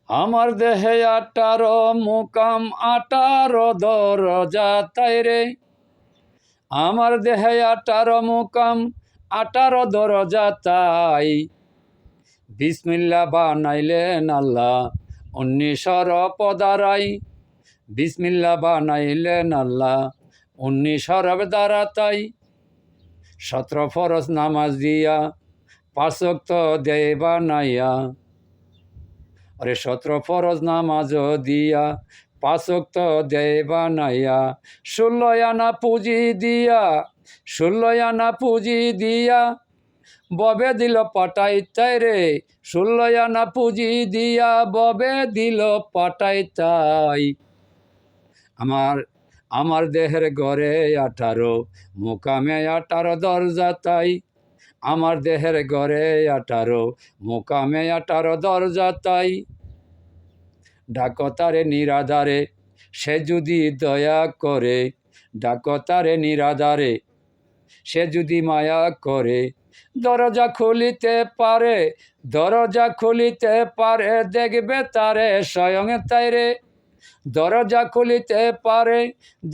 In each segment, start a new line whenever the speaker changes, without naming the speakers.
আমার দেহে 18 মুকাম 18 দরজা তাই রে, আমার দেহে 18 মুকাম 18 দরজা তাই। বিসমিল্লাহ বানাইলেন আল্লাহ 19 পদারাই, বিসমিল্লাহ বানাইলেন আল্লাহ 19 দ্বারা তাই। 17 ফরজ নামাজ দিয়া 5 ওয়াক্ত দেয় বানাইয়া, আরে 17 ফরজ নামাজ দিয়া 5 ওয়াক্ত দেয় বানাইয়া। 16 আনা পুঁজি দিয়া, 16 আনা পুঁজি দিয়া ববে দিল পাটাই তাই রে, 16 আনা পুঁজি দিয়া ববে দিল পাটাই তাই। আমার দেহের ঘরে 18 মুকামে 18 দরজা তাই। আমার দেহের ঘরে 18 মুকামে 18 দরজা তাই। ডাকো তারে নিরাধারে সে যদি দয়া করে, ডাকো তারে নিরাধারে সে যদি মায়া করে। দরজা খুলিতে পারে, দরজা খুলিতে পারে, দেখবে তারে স্বয়ং তাই রে। দরজা খুলিতে পারে,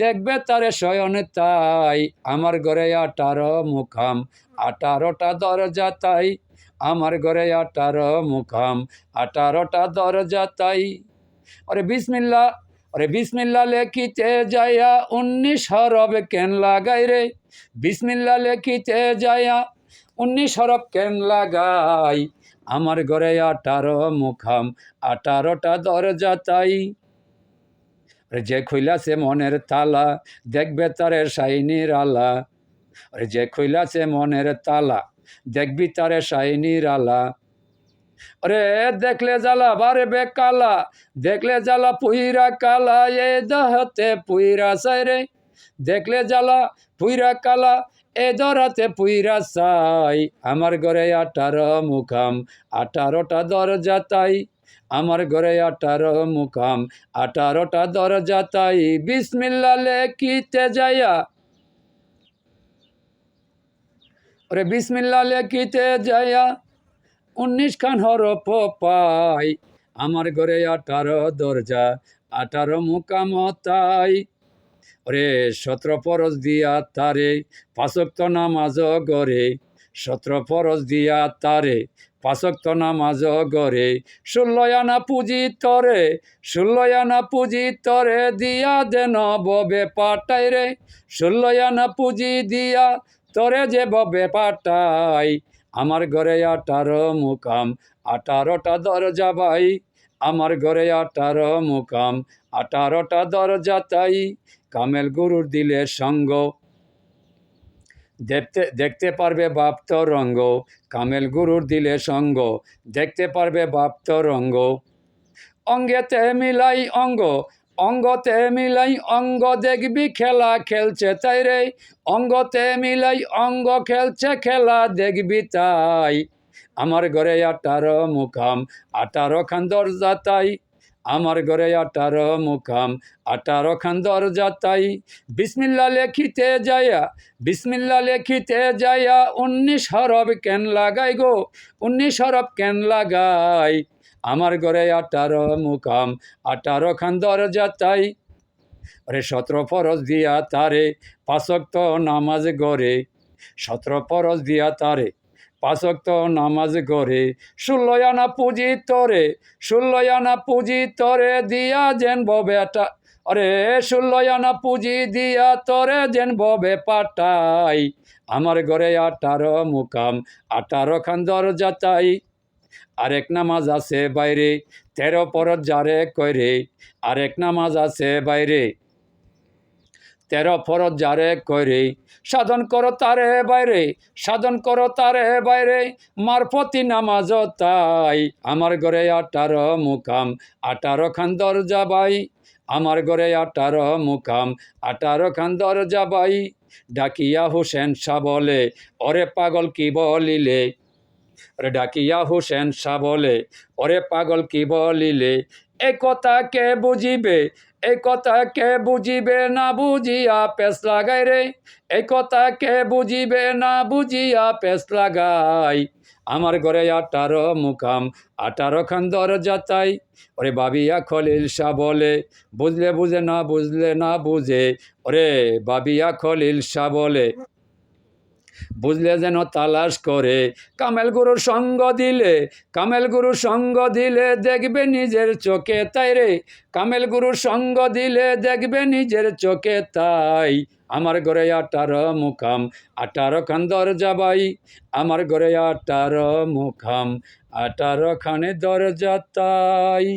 দেখবে তারে স্বয়ং তাই। আমার ঘরে 18 মুকাম 18টা দরজা তাই। আমার ঘরে 18 মুকাম 18টা দরজা তাই। আরে বিসমিল্লাহ, আরে বিসমিল্লাহ লেখিতে যাইয়া 19 হরফ কেন লাগাই রে, বিসমিল্লাহ লেখিতে যাইয়া 19 হরফ কেন লাগাই। আমার ঘরে 18 মুকাম 18টা দরজা তাই। যে খুইলাছে মনের তালা, দেখবে তারে শাইনির আলা। আরে যে খুইলাছে মনের তালা, দেখবি তারে শাইনির আলা। আরে দেখলে জ্বালা বাড়বে কালা, দেখলে জ্বালা পুইরা কালা, এ দহতে পুইরা চাই রে। দেখলে জ্বালা পুইরা কালা, এ দরাতে পুইরা চাই। আমার ঘরে 18 মুকাম 18টা দরজা তাই। আমার ঘরে 18 মুকাম 18টা দরজা তাই। বিসমিল্লাহ লেখিতে যাইয়া, ওরে বিসমিল্লাহ লেখিতে যাইয়া 19 খান হরফ পাই। আমার ঘরে 18 দরজা 18 মুকাম তাই। ওরে 17 ফরজ দিয়া তারে 5 ওয়াক্ত নামাজ গড়ে, 17 ফরজ দিয়া তারে 5 ওয়াক্ত নামাজ গড়ে। 16 আনা পুঁজি তরে, 16 আনা পুঁজি তরে দিয়া দেন ববে পাটাই রে, 16 আনা পুঁজি দিয়া তরে যে ববে পাটাই। আমার ঘরে 18 মুকাম 18টা দরজা ভাই। আমার ঘরে 18 মুকাম 18টা দরজা তাই। কামেল গুরুর দিলে সঙ্গ, দেখতে দেখতে পারবে বাপ তরঙ্গ। কামেল গুরুর দিলে সঙ্গ, দেখতে পারবে বাপ তরঙ্গ। অঙ্গেতে মিলাই অঙ্গ, অঙ্গতে মিলাই অঙ্গ, দেখবি খেলা খেলছে তাই রে। অঙ্গতে মিলাই অঙ্গ, খেলছে খেলা দেখবি তাই। আমার ঘরে 18 মুকাম 18 খান দরজা তাই। আমার ঘরে 18 মুকাম 18 খান দরজা তাই। বিসমিল্লাহ লেখিতে যাইয়া, বিসমিল্লাহ লেখিতে যাইয়া 19 হরফ কেন লাগাই গো, 19 হরফ কেন লাগাই। আমার ঘরে 18 মুকাম 18 খান দরজা তাই। আরে 17 ফরজ দিয়া তারে 5 ওয়াক্ত নামাজ গড়ে, 17 ফরজ দিয়া তারে 5 ওয়াক্ত নামাজ গড়ে। 16 আনা পুঁজি তরে, 16 আনা পুঁজি তরে দিয়া যেন ববে আটা, আরে 16 আনা পুঁজি দিয়া তরে যেন ববে পাটাই। আমার ঘরে 18 মুকাম 18 খান দরজা তাই। আরেক নামাজ আছে বাইরে 13 ফরজ যারে কইরে, আরেক নামাজ আছে বাইরে 13 ফরজ যারে কইরে। সাধন করো তারে বাইরে, সাধন করো তারে বাইরে, মারফতি নামাজ তাই। আমার ঘরে 18 মুকাম 18 খান দরজা বাই। আমার ঘরে 18 মুকাম 18 খান দরজা বাই। ডাকিয়া হোসেন শাহ বলে, ওরে পাগল কি বলিলে, ওরে ডাকিয়া হোসেন শাহ বলে, ওরে পাগল কি বলিলে, এ কথা কে বুঝিবে, এ কথা কে বুঝিবে, না বুঝিয়া পেস লাগাই রে। এ কথা কে বুঝিবে, না বুঝিয়া পেস লাগাই। আমার ঘরে 18 মুকাম, 18 খান দরজা তাই। ওরে বাবিয়া খলিল শাহ বলে, বুঝলে বুঝে, না বুঝলে না বুঝে। ওরে বাবিয়া খলিল শাহ বলে, বুঝলে যেন তালাশ করে। কামেল গুরুর সঙ্গ দিলে, কামেল গুরুর সঙ্গ দিলে দেখবে নিজের চোখে তাই রে। কামেল গুরুর সঙ্গ দিলে দেখবে নিজের চোখে তাই। আমার ঘরে 18 মুকাম, 18 খান দরজা বাই। আমার ঘরে 18 মুকাম, 18 খানে দরজা তাই।